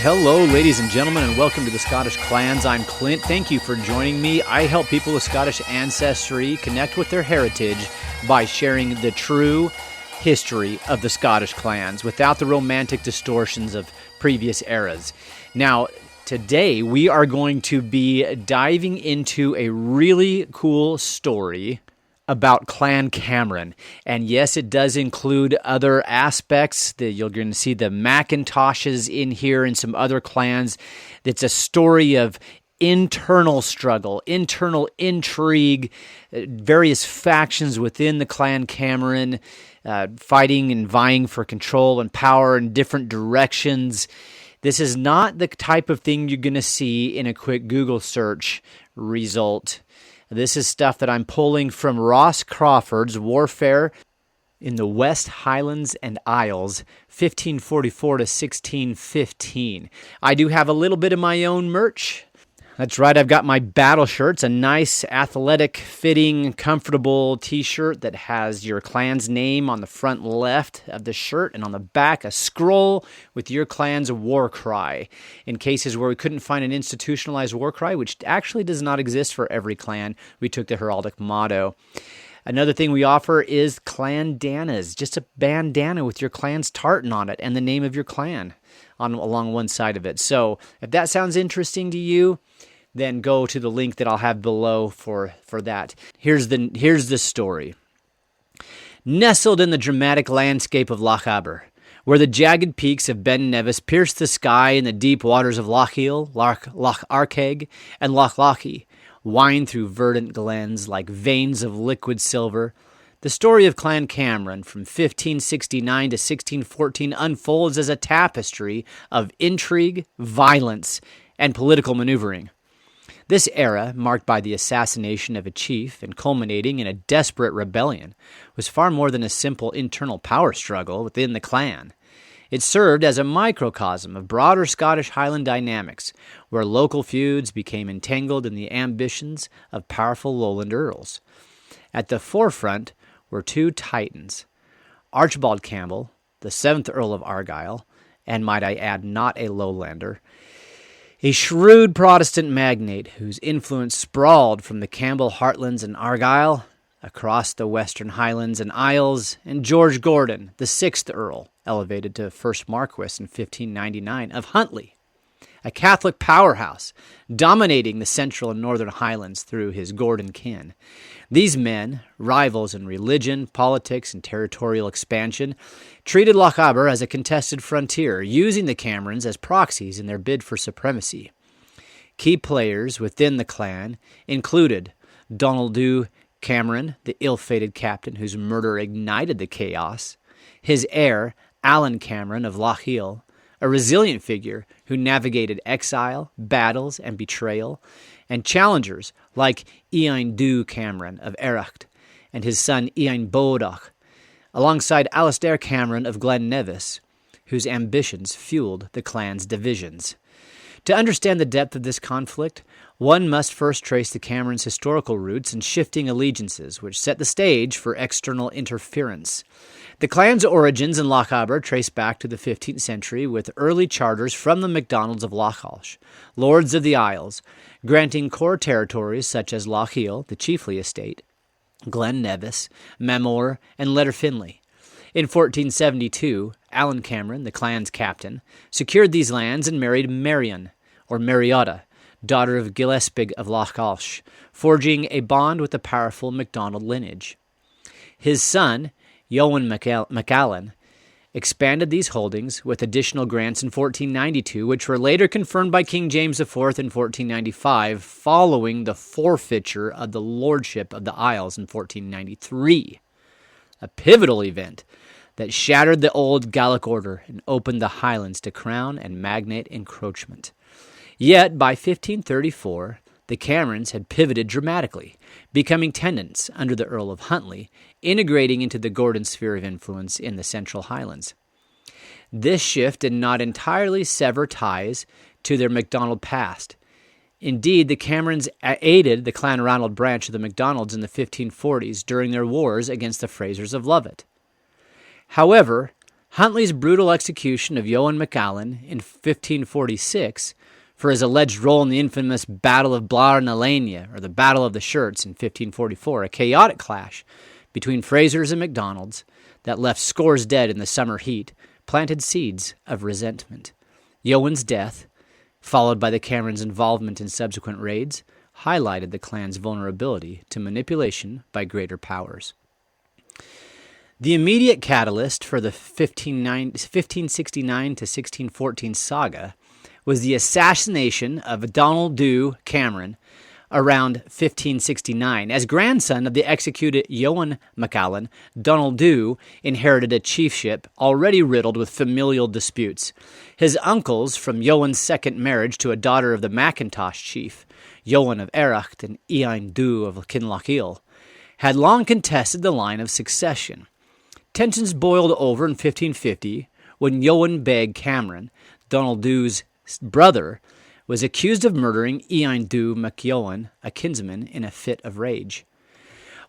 Hello, ladies and gentlemen, and welcome to the Scottish Clans. I'm Clint. Thank you for joining me. I help people with Scottish ancestry connect with their heritage by sharing the true history of the Scottish clans without the romantic distortions of previous eras. Now, today we are going to be diving into a really cool story about Clan Cameron. And yes, it does include other aspects. You're going to see the Macintoshes in here and some other clans. It's a story of internal struggle, internal intrigue, various factions within the Clan Cameron, fighting and vying for control and power in different directions. This is not the type of thing you're going to see in a quick Google search result. This is stuff that I'm pulling from Ross Crawford's Warfare in the West Highlands and Isles, 1544 to 1615. I do have a little bit of my own merch. That's right, I've got my battle shirts, a nice, athletic, fitting, comfortable t-shirt that has your clan's name on the front left of the shirt, and on the back, a scroll with your clan's war cry. In cases where we couldn't find an institutionalized war cry, which actually does not exist for every clan, we took the heraldic motto. Another thing we offer is clandanas, just a bandana with your clan's tartan on it and the name of your clan along one side of it. So if that sounds interesting to you, then go to the link that I'll have below for that. Here's the story. Nestled in the dramatic landscape of Lochaber, where the jagged peaks of Ben Nevis pierce the sky and the deep waters of Lochiel, Loch Arkaig, and Loch Lochy wind through verdant glens like veins of liquid silver, the story of Clan Cameron from 1569 to 1614 unfolds as a tapestry of intrigue, violence, and political maneuvering. This era, marked by the assassination of a chief and culminating in a desperate rebellion, was far more than a simple internal power struggle within the clan. It served as a microcosm of broader Scottish Highland dynamics, where local feuds became entangled in the ambitions of powerful Lowland earls. At the forefront were two titans, Archibald Campbell, the 7th Earl of Argyll, and might I add, not a Lowlander, a shrewd Protestant magnate whose influence sprawled from the Campbell heartlands and Argyll across the western Highlands and Isles, and George Gordon, the 6th Earl, elevated to First Marquess in 1599, of Huntly, a Catholic powerhouse dominating the central and northern Highlands through his Gordon kin. These men, rivals in religion, politics, and territorial expansion, treated Lochaber as a contested frontier, using the Camerons as proxies in their bid for supremacy. Key players within the clan included Donald Dhu Cameron, the ill-fated captain whose murder ignited the chaos, his heir, Alan Cameron of Lochiel, a resilient figure who navigated exile, battles, and betrayal, and challengers like Ian Dhu Cameron of Erracht and his son Ian Bodach, alongside Alastair Cameron of Glen Nevis, whose ambitions fueled the clan's divisions. To understand the depth of this conflict, one must first trace the Camerons' historical roots and shifting allegiances, which set the stage for external interference. The clan's origins in Lochaber trace back to the 15th century with early charters from the MacDonalds of Lochaber, lords of the Isles, granting core territories such as Lochiel, the chiefly estate, Glen Nevis, Mamore, and Letterfinlay. In 1472, Alan Cameron, the clan's captain, secured these lands and married Marion, or Mariotta, daughter of Gillespie of Lochaber, forging a bond with the powerful MacDonald lineage. His son, Eoin MacAllan, expanded these holdings with additional grants in 1492, which were later confirmed by King James IV in 1495, following the forfeiture of the lordship of the Isles in 1493, a pivotal event that shattered the old Gaelic order and opened the Highlands to crown and magnate encroachment. Yet, by 1534, the Camerons had pivoted dramatically, becoming tenants under the Earl of Huntly, integrating into the Gordon sphere of influence in the Central Highlands. This shift did not entirely sever ties to their MacDonald past. Indeed, the Camerons aided the Clanranald branch of the MacDonalds in the 1540s during their wars against the Frasers of Lovat. However, Huntly's brutal execution of Eoin MacAllan in 1546 for his alleged role in the infamous Battle of Blar na Lania, or the Battle of the Shirts in 1544, a chaotic clash between Frasers and MacDonalds that left scores dead in the summer heat, planted seeds of resentment. Eowyn's death, followed by the Camerons' involvement in subsequent raids, highlighted the clan's vulnerability to manipulation by greater powers. The immediate catalyst for the 1569 to 1614 saga was the assassination of Donald Dhu Cameron around 1569. As grandson of the executed Eoin MacAllan, Donald Dhu inherited a chiefship already riddled with familial disputes. His uncles, from Eowyn's second marriage to a daughter of the Macintosh chief, Eoin of Erracht and Eoin Dhu of Kinlochghill, had long contested the line of succession. Tensions boiled over in 1550 when Eoin Beg Cameron, Donald Dhu's brother, was accused of murdering Eoin Dhu MacEoin, a kinsman, in a fit of rage.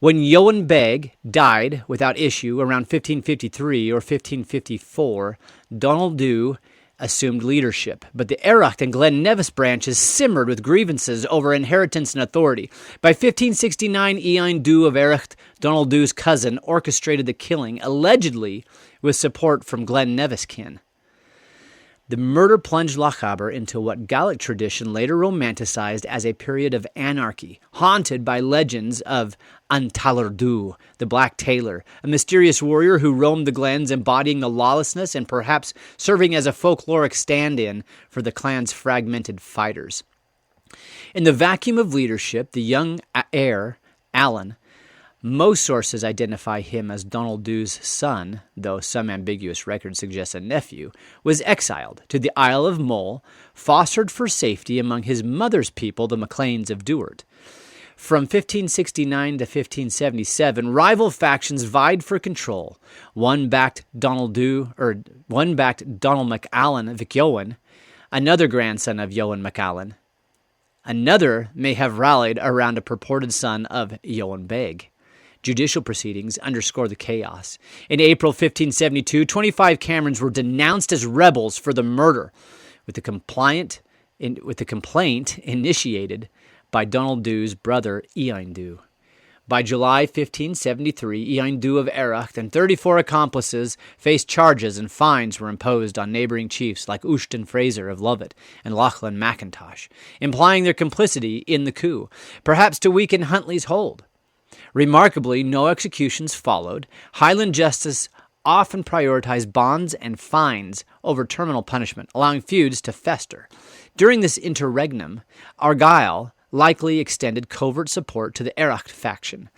When Eoin Beg died without issue around 1553 or 1554, Donald Dhu assumed leadership, but the Erracht and Glen Nevis branches simmered with grievances over inheritance and authority. By 1569, Eoin Dhu of Erracht, Donald Dhu's cousin, orchestrated the killing, allegedly with support from Glen Nevis kin. The murder plunged Lochaber into what Gaelic tradition later romanticized as a period of anarchy, haunted by legends of An Tailor Dhu, the Black Tailor, a mysterious warrior who roamed the glens embodying the lawlessness and perhaps serving as a folkloric stand-in for the clan's fragmented fighters. In the vacuum of leadership, the young heir, Alan, most sources identify him as Donald Dhu's son, though some ambiguous records suggest a nephew, was exiled to the Isle of Mull, fostered for safety among his mother's people, the MacLeans of Duart. From 1569 to 1577, rival factions vied for control. One backed Donald MacAllan Vicioen, another grandson of Eoin MacAllan. Another may have rallied around a purported son of Eoin Beg. Judicial proceedings underscore the chaos. In April 1572, 25 Camerons were denounced as rebels for the murder, with the complaint initiated by Donald Dhu's brother Eoin Dhu. By July 1573, Eoin Dhu of Erracht and 34 accomplices faced charges and fines were imposed on neighboring chiefs like Ushton Fraser of Lovat and Lachlan Macintosh, implying their complicity in the coup, perhaps to weaken Huntly's hold. Remarkably, no executions followed. Highland justice often prioritized bonds and fines over terminal punishment, allowing feuds to fester. During this interregnum, Argyll likely extended covert support to the Erracht faction,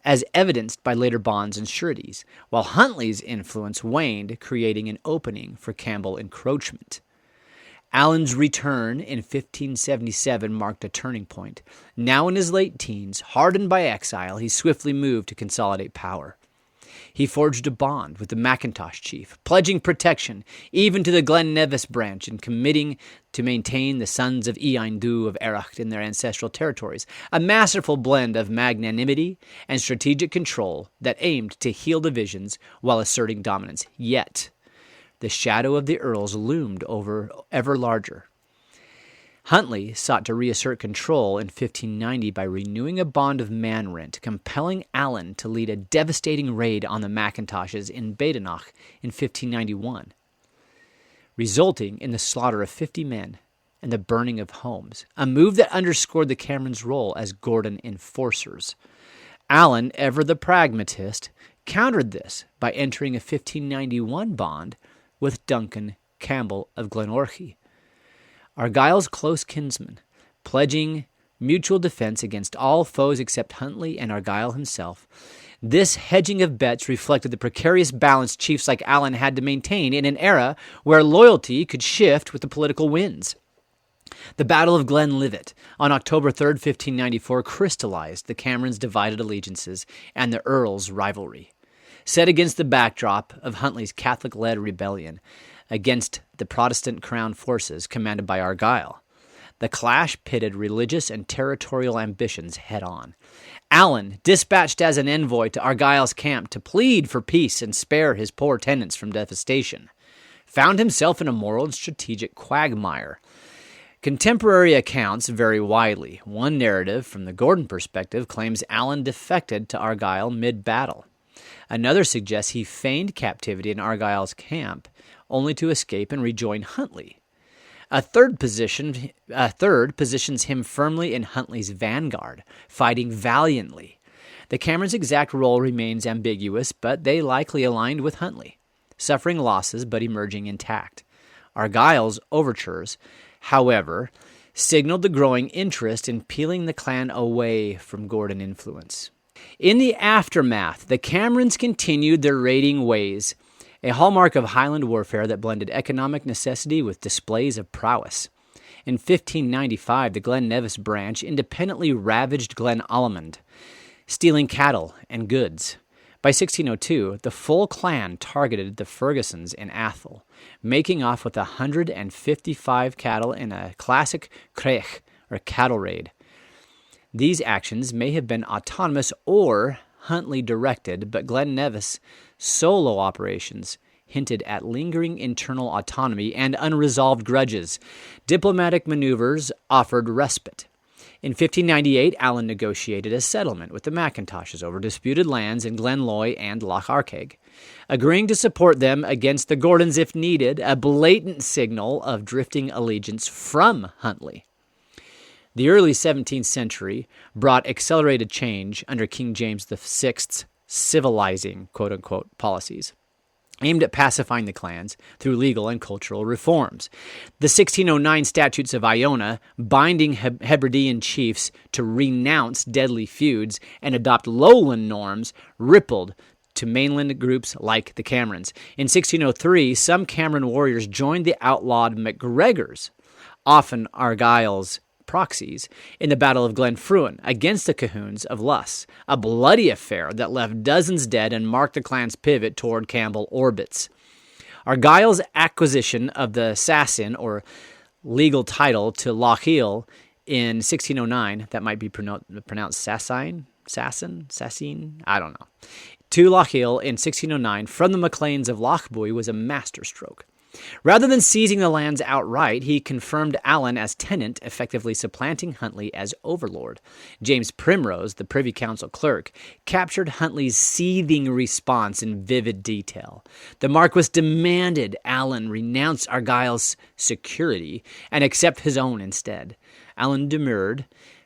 as evidenced by later bonds and sureties, while Huntly's influence waned, creating an opening for Campbell encroachment. Alan's return in 1577 marked a turning point. Now in his late teens, hardened by exile, he swiftly moved to consolidate power. He forged a bond with the Macintosh chief, pledging protection even to the Glen Nevis branch and committing to maintain the sons of Eoin Dhu of Erracht in their ancestral territories, a masterful blend of magnanimity and strategic control that aimed to heal divisions while asserting dominance. Yet, the shadow of the earls loomed over ever larger. Huntly sought to reassert control in 1590 by renewing a bond of man-rent, compelling Alan to lead a devastating raid on the Macintoshes in Badenoch in 1591, resulting in the slaughter of 50 men and the burning of homes, a move that underscored the Camerons' role as Gordon enforcers. Alan, ever the pragmatist, countered this by entering a 1591 bond with Duncan Campbell of Glenorchy, Argyll's close kinsman, pledging mutual defense against all foes except Huntly and Argyll himself. This hedging of bets reflected the precarious balance chiefs like Alan had to maintain in an era where loyalty could shift with the political winds. The Battle of Glenlivet on October 3, 1594, crystallized the Camerons' divided allegiances and the earls' rivalry. Set against the backdrop of Huntly's Catholic-led rebellion against the Protestant crown forces commanded by Argyll, The clash pitted religious and territorial ambitions head-on. Allen, dispatched as an envoy to Argyle's camp to plead for peace and spare his poor tenants from devastation, found himself in a moral and strategic quagmire. Contemporary accounts vary widely. One narrative, from the Gordon perspective, claims Allen defected to Argyle mid-battle. Another suggests he feigned captivity in Argyle's camp, only to escape and rejoin Huntley. A third positions him firmly in Huntley's vanguard, fighting valiantly. The Camerons' exact role remains ambiguous, but they likely aligned with Huntley, suffering losses but emerging intact. Argyle's overtures, however, signaled the growing interest in peeling the clan away from Gordon influence. In the aftermath, the Camerons continued their raiding ways, a hallmark of Highland warfare that blended economic necessity with displays of prowess. In 1595, the Glen Nevis branch independently ravaged Glen Almond, stealing cattle and goods. By 1602, the full clan targeted the Fergusons in Athol, making off with 155 cattle in a classic creich, or cattle raid. These actions may have been autonomous or Huntley-directed, but Glen Nevis' solo operations hinted at lingering internal autonomy and unresolved grudges. Diplomatic maneuvers offered respite. In 1598, Allen negotiated a settlement with the Macintoshes over disputed lands in Glenloy and Loch Arkaig, agreeing to support them against the Gordons if needed, a blatant signal of drifting allegiance from Huntley. The early 17th century brought accelerated change under King James VI's civilizing, quote-unquote, policies, aimed at pacifying the clans through legal and cultural reforms. The 1609 Statutes of Iona, binding Hebridean chiefs to renounce deadly feuds and adopt Lowland norms, rippled to mainland groups like the Camerons. In 1603, some Cameron warriors joined the outlawed MacGregors, often Argyle's proxies, in the Battle of Glenfruin against the Cahoons of Luss, a bloody affair that left dozens dead and marked the clan's pivot toward Campbell orbits. Argyle's acquisition of the Sassin, or legal title to Lochiel, in 1609, that might be pronounced Sassin, I don't know, to Lochiel in 1609 from the MacLeans of Lochbuie was a masterstroke. Rather than seizing the lands outright, he confirmed Allen as tenant, effectively supplanting Huntley as overlord. James Primrose, the Privy Council clerk, captured Huntley's seething response in vivid detail. The Marquess demanded Allen renounce Argyle's security and accept his own instead. Allen demurred,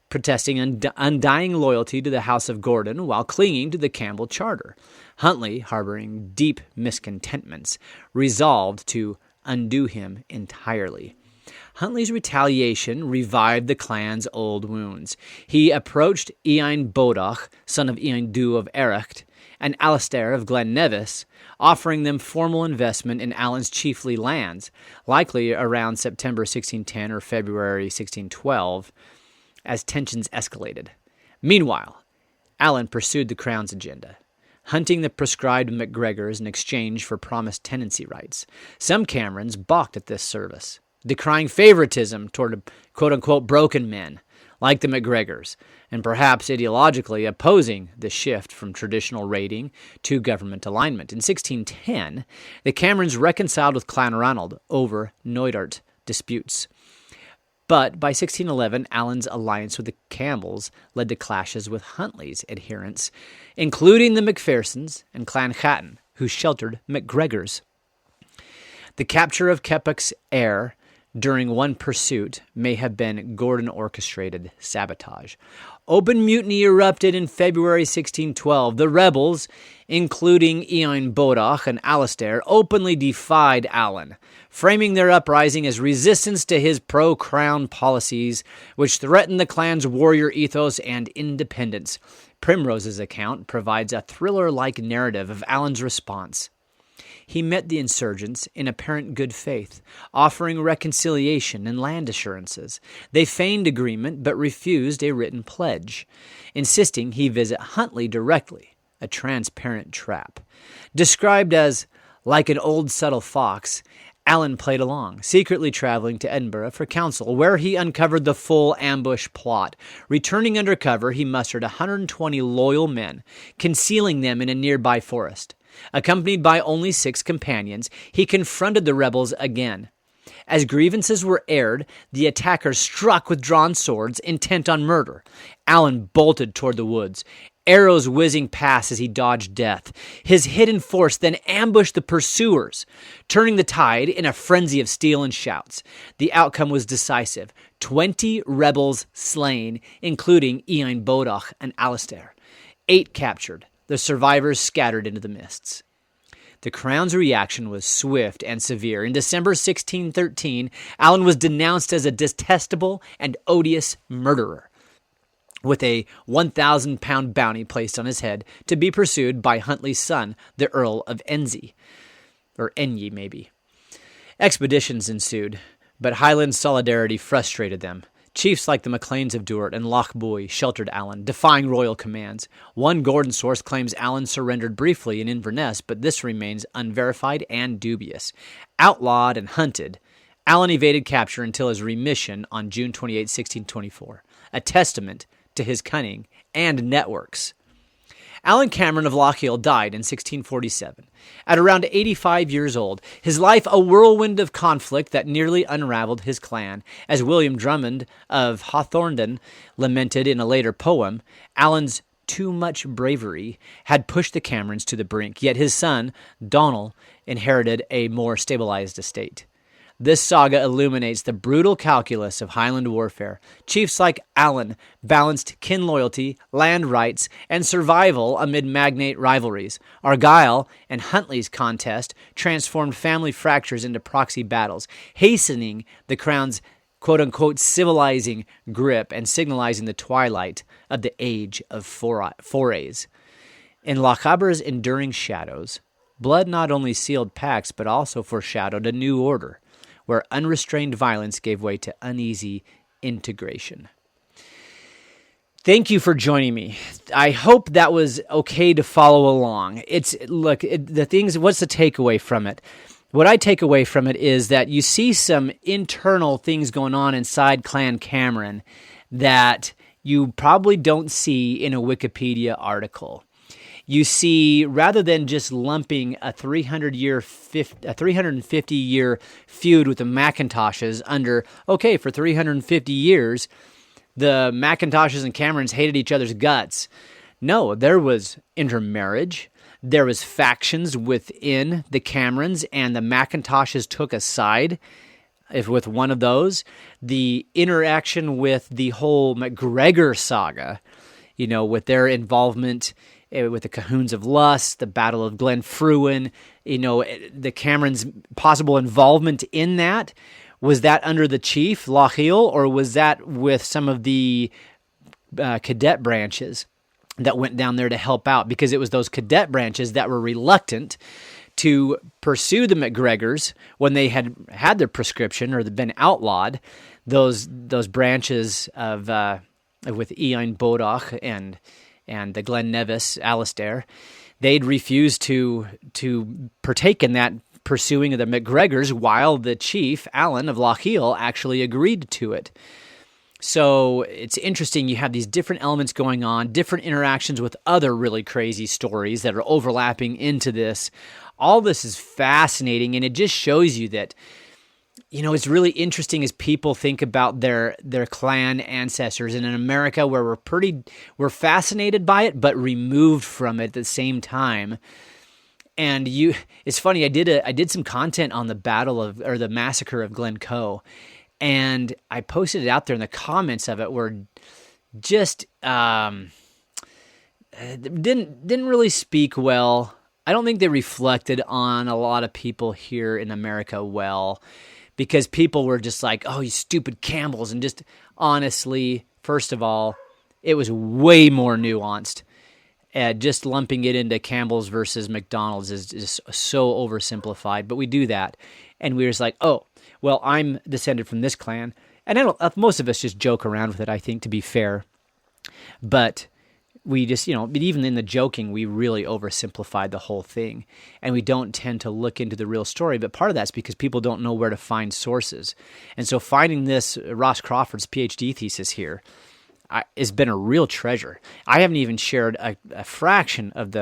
protesting undying loyalty to the House of Gordon while clinging to the Campbell Charter. Huntley, harboring deep miscontentments, resolved to undo him entirely. Huntley's retaliation revived the clan's old wounds. He approached Ian Bodach, son of Ian Dhu of Errecht, and Alastair of Glen Nevis, offering them formal investment in Allen's chiefly lands, likely around September 1610 or February 1612, as tensions escalated. Meanwhile, Allen pursued the Crown's agenda, hunting the proscribed MacGregors in exchange for promised tenancy rights. Some Camerons balked at this service, decrying favoritism toward quote-unquote broken men, like the MacGregors, and perhaps ideologically opposing the shift from traditional raiding to government alignment. In 1610, the Camerons reconciled with Clan Ranald over Knoydart disputes. But by 1611, Allen's alliance with the Campbells led to clashes with Huntley's adherents, including the Macphersons and Clan Chatton, who sheltered MacGregors. The capture of Keppoch's heir during one pursuit may have been Gordon-orchestrated sabotage. Open mutiny erupted in February 1612. The rebels, including Ian Bodach and Alastair, openly defied Allen, framing their uprising as resistance to his pro-crown policies, which threatened the clan's warrior ethos and independence. Primrose's account provides a thriller-like narrative of Allen's response. He met the insurgents in apparent good faith, offering reconciliation and land assurances. They feigned agreement but refused a written pledge, insisting he visit Huntley directly, a transparent trap. Described as like an old subtle fox, Allen played along, secretly traveling to Edinburgh for counsel, where he uncovered the full ambush plot. Returning under cover, he mustered 120 loyal men, concealing them in a nearby forest. Accompanied by only 6 companions, he confronted the rebels again. As grievances were aired, the attackers struck with drawn swords, intent on murder. Allen bolted toward the woods, arrows whizzing past as he dodged death. His hidden force then ambushed the pursuers, turning the tide in a frenzy of steel and shouts. The outcome was decisive. 20 rebels slain, including Ian Bodach and Alistair. 8 captured. The survivors scattered into the mists. The crown's reaction was swift and severe. In December 1613, Allen was denounced as a detestable and odious murderer, with a 1,000-pound bounty placed on his head to be pursued by Huntly's son, the Earl of Enzie, or Enye maybe. Expeditions ensued, but Highland solidarity frustrated them. Chiefs like the MacLeans of Duart and Lochboy sheltered Allen, defying royal commands. One Gordon source claims Allen surrendered briefly in Inverness, but this remains unverified and dubious. Outlawed and hunted, Allen evaded capture until his remission on June 28, 1624, a testament to his cunning and networks. Allen Cameron of Lochiel died in 1647. At around 85 years old, his life a whirlwind of conflict that nearly unraveled his clan. As William Drummond of Hawthornden lamented in a later poem, Allen's too much bravery had pushed the Camerons to the brink, yet his son, Donald, inherited a more stabilized estate. This saga illuminates the brutal calculus of Highland warfare. Chiefs like Allen balanced kin loyalty, land rights, and survival amid magnate rivalries. Argyll and Huntly's contest transformed family fractures into proxy battles, hastening the crown's quote-unquote civilizing grip and signalizing the twilight of the age of forays. In Lochaber's enduring shadows, blood not only sealed pacts but also foreshadowed a new order, where unrestrained violence gave way to uneasy integration. Thank you for joining me. I hope that was okay to follow along. What's the takeaway from it? What I take away from it is that you see some internal things going on inside Clan Cameron that you probably don't see in a Wikipedia article. You see, rather than just lumping a 350-year feud with the Macintoshes under, okay, for 350 years, the Macintoshes and Camerons hated each other's guts. No, there was intermarriage. There was factions within the Camerons, and the Macintoshes took a side with one of those. The interaction with the whole MacGregor saga, with their involvement with the Cahoons of Luss, the Battle of Glenfruin, the Camerons' possible involvement in that. Was that under the chief, Lochiel, or was that with some of the cadet branches that went down there to help out? Because it was those cadet branches that were reluctant to pursue the MacGregors when they had their prescription or been outlawed. Those branches of with Ian Bodach and the Glen Nevis, Alistair, they'd refused to partake in that pursuing of the MacGregors, while the chief, Allen of Lochiel, actually agreed to it. So it's interesting. You have these different elements going on, different interactions with other really crazy stories that are overlapping into this. All this is fascinating, and it just shows you that, it's really interesting as people think about their clan ancestors. And in America, where we're fascinated by it, but removed from it at the same time. And it's funny. I did some content on the massacre of Glencoe, and I posted it out there, and the comments of it were just didn't really speak well. I don't think they reflected on a lot of people here in America well. Because people were just like, oh, you stupid Campbells. And just honestly, first of all, it was way more nuanced. Just lumping it into Campbell's versus McDonald's is just so oversimplified. But we do that. And we're just like, oh, well, I'm descended from this clan. And most of us just joke around with it, I think, to be fair. But we just, but even in the joking, we really oversimplified the whole thing. And we don't tend to look into the real story. But part of that's because people don't know where to find sources. And so finding this Ross Crawford's PhD thesis here has been a real treasure. I haven't even shared a fraction of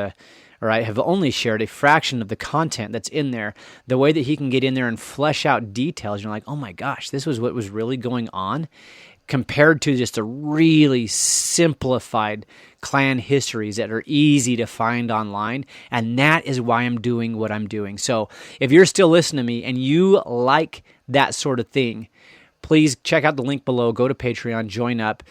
I have only shared a fraction of the content that's in there. The way that he can get in there and flesh out details, you're like, oh my gosh, this was what was really going on, compared to just a really simplified clan histories that are easy to find online. And that is why I'm doing what I'm doing. So if you're still listening to me and you like that sort of thing, please check out the link below, go to Patreon, join up.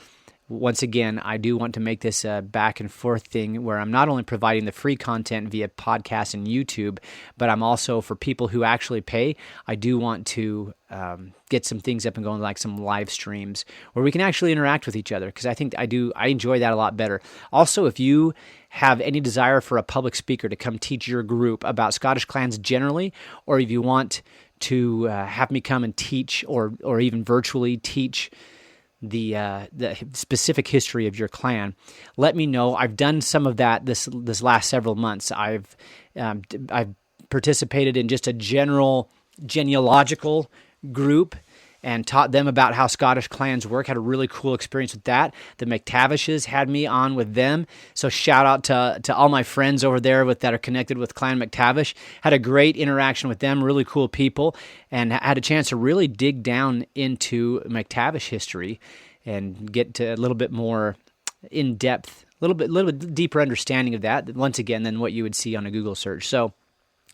Once again, I do want to make this a back and forth thing where I'm not only providing the free content via podcast and YouTube, but I'm also, for people who actually pay, I do want to get some things up and going, like some live streams where we can actually interact with each other, because I think I enjoy that a lot better. Also, if you have any desire for a public speaker to come teach your group about Scottish clans generally, or if you want to have me come and teach or even virtually teach the specific history of your clan, let me know. I've done some of that this last several months. I've participated in just a general genealogical group and taught them about how Scottish clans work. Had a really cool experience with that. The McTavishes had me on with them. So shout out to all my friends over there that are connected with Clan McTavish. Had a great interaction with them, really cool people, and had a chance to really dig down into McTavish history and get to a little bit more in-depth, a little bit deeper understanding of that, once again, than what you would see on a Google search. So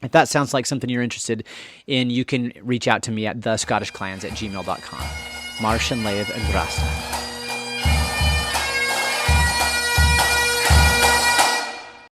if that sounds like something you're interested in, you can reach out to me at thescottishclans@gmail.com. Marsh and Lev and Grasa.